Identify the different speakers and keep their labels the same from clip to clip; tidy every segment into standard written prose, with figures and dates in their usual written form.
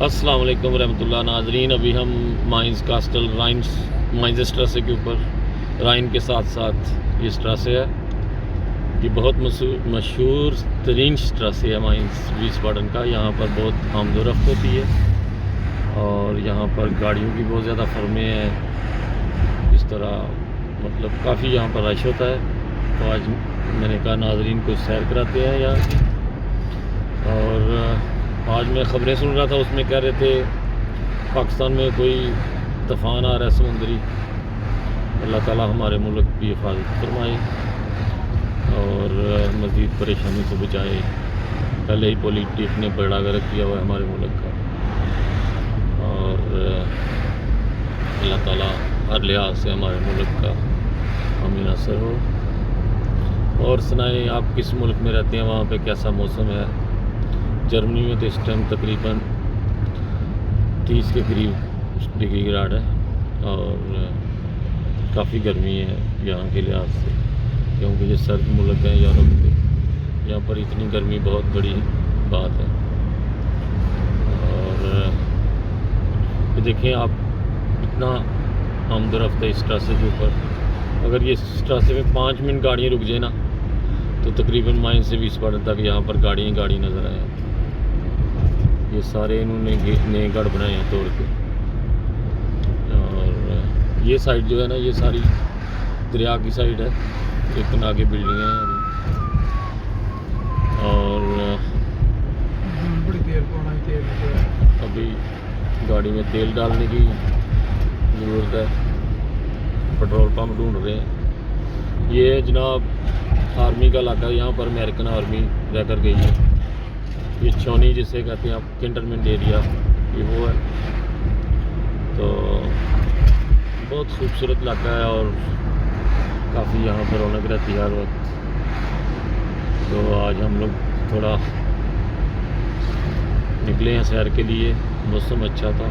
Speaker 1: अस्सलाम वालेकुम रहमतुल्लाह नाजरीन। अभी हम माइंस कास्टल माइंस स्ट्रासे के ऊपर राइन के साथ साथ ये स्ट्रासे है। ये बहुत मशहूर तरीन स्ट्रासे है माइंस वीसबाडन का। यहाँ पर बहुत आमदोरफ्त होती है और यहाँ पर गाड़ियों की बहुत ज़्यादा फर्में हैं। इस तरह मतलब काफ़ी यहाँ पर रश होता है। तो आज मैंने कहा नाजरीन को सैर कराते हैं यहाँ की। और आज मैं ख़बरें सुन रहा था, उसमें कह रहे थे पाकिस्तान में कोई तूफ़ान आ रहा है समुंदरी। अल्लाह ताला हमारे मुल्क की हिफाजत फरमाए और मज़ीद परेशानी से बचाए। पहले ही पॉलिटिक्स ने बड़ा गर्क किया हुआ है हमारे मुल्क का और अल्लाह ताला हर लिहाज से हमारे मुल्क का हामी नासर हो। और सुनाएं, आप किस मुल्क में रहते हैं, वहाँ पे कैसा मौसम है। जर्मनी में तो इस टाइम तकरीबन 30 के करीब डिग्री ग्राड है और काफ़ी गर्मी है यहाँ के लिहाज से, क्योंकि ये सर्द मुल्क है यूरोप के। यहाँ पर इतनी गर्मी बहुत बड़ी बात है। और ये देखें आप, इतना आमदोरफ्त है इस ट्रासे के ऊपर। अगर ये इस ट्रासे में 5 मिनट गाड़ियाँ रुक जाए ना तो तकरीबन माइंस से वीसबाडन तक यहाँ पर गाड़ी नज़र आए। ये सारे इन्होंने नए गढ़ बनाए हैं तोड़ के। और ये साइड जो है ना, ये सारी दरिया की साइड है, लेकिन आगे बिल्डिंगें हैं अभी। और अभी गाड़ी में तेल डालने की ज़रूरत है, पेट्रोल पंप ढूंढ रहे हैं। ये जनाब आर्मी का इलाका है, यहाँ पर अमेरिकन आर्मी रह कर गई है। ये चौनी जिसे कहते हैं आप, कैंटनमेंट एरिया, ये वो है। तो बहुत खूबसूरत इलाका है और काफ़ी यहाँ पर रौनक रहती है हर वक्त। तो आज हम लोग थोड़ा निकले हैं सैर के लिए, मौसम अच्छा था।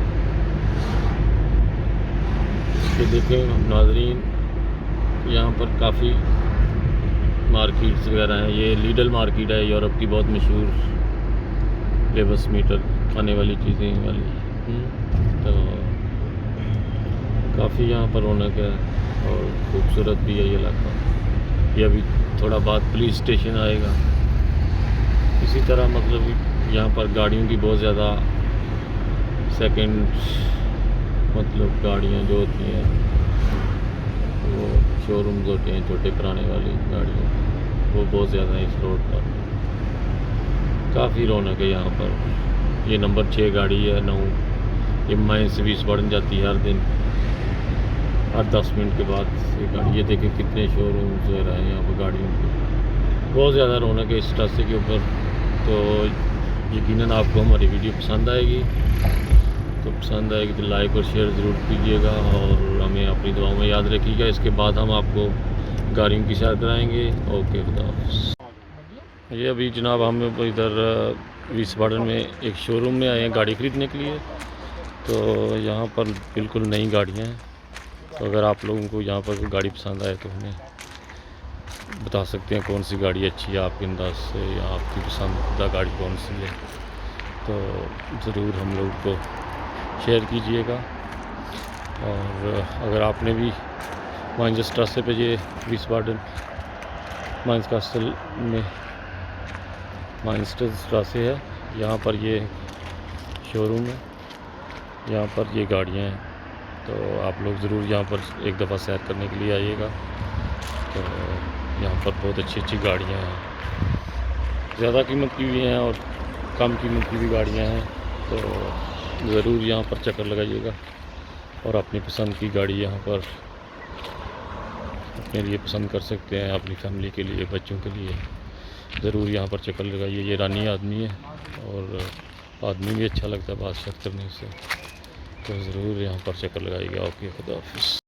Speaker 1: ये देखें नाजरीन, यहाँ पर काफ़ी मार्केट्स वगैरह हैं। ये लीडल मार्केट है, यूरोप की बहुत मशहूर लेबस मीटर खाने वाली चीज़ें वाली। तो काफ़ी यहाँ पर रौनक है और ख़ूबसूरत भी है ये इलाका। ये अभी थोड़ा बाद पुलिस स्टेशन आएगा। इसी तरह मतलब यहाँ पर गाड़ियों की बहुत ज़्यादा सेकंड मतलब गाड़ियाँ जो होती हैं वो शोरूम्स होते हैं, छोटे पुराने वाली गाड़ियाँ, वो बहुत ज़्यादा है इस रोड पर। काफ़ी रौनक है यहाँ पर। ये नंबर 6 गाड़ी है 9, ये माइंस से वीसबाडन जाती है हर दिन, हर 10 मिनट के बाद ये गाड़ी। ये देखें कितने शोरूम्स वगैरह हैं यहाँ पर गाड़ियों की। बहुत ज़्यादा रौनक है इस रास्ते के ऊपर। तो यकीनन आपको हमारी वीडियो पसंद आएगी। तो लाइक और शेयर ज़रूर कीजिएगा और हमें अपनी दुआओं में याद रखिएगा। इसके बाद हम आपको गाड़ियों की सैर कराएँगे। ओके, खुदा हाफ़िज़। ये अभी जनाब हम इधर वीसबाडन में एक शोरूम में आए हैं गाड़ी ख़रीदने के लिए। तो यहाँ पर बिल्कुल नई गाड़ियाँ हैं। तो अगर आप लोगों को यहाँ पर कोई गाड़ी पसंद आए तो हमें बता सकते हैं कौन सी गाड़ी अच्छी है आपके अंदाज से, या आपकी पसंदीदा गाड़ी कौन सी है। तो ज़रूर हम लोग को शेयर कीजिएगा। और अगर आपने भी माइंस स्ट्रासे पे ये वीसबाडन माइंस कास्टल में माइंस स्ट्रासे है, यहाँ पर ये शोरूम है, यहाँ पर ये गाड़ियाँ हैं। तो आप लोग ज़रूर यहाँ पर एक दफ़ा सैर करने के लिए आइएगा। तो यहाँ पर बहुत अच्छी गाड़ियाँ हैं, ज़्यादा कीमत की भी हैं और कम कीमत की भी गाड़ियाँ हैं। तो ज़रूर यहाँ पर चक्कर लगाइएगा और अपनी पसंद की गाड़ी यहाँ पर अपने लिए पसंद कर सकते हैं, अपनी फैमिली के लिए, बच्चों के लिए। ज़रूर यहाँ पर चक्कर लगाइए। ये ईरानी आदमी है और आदमी भी अच्छा लगता है बात करने से। तो ज़रूर यहाँ पर चक्कर लगाइएगा। ओके, खुदा हाफ़िज़।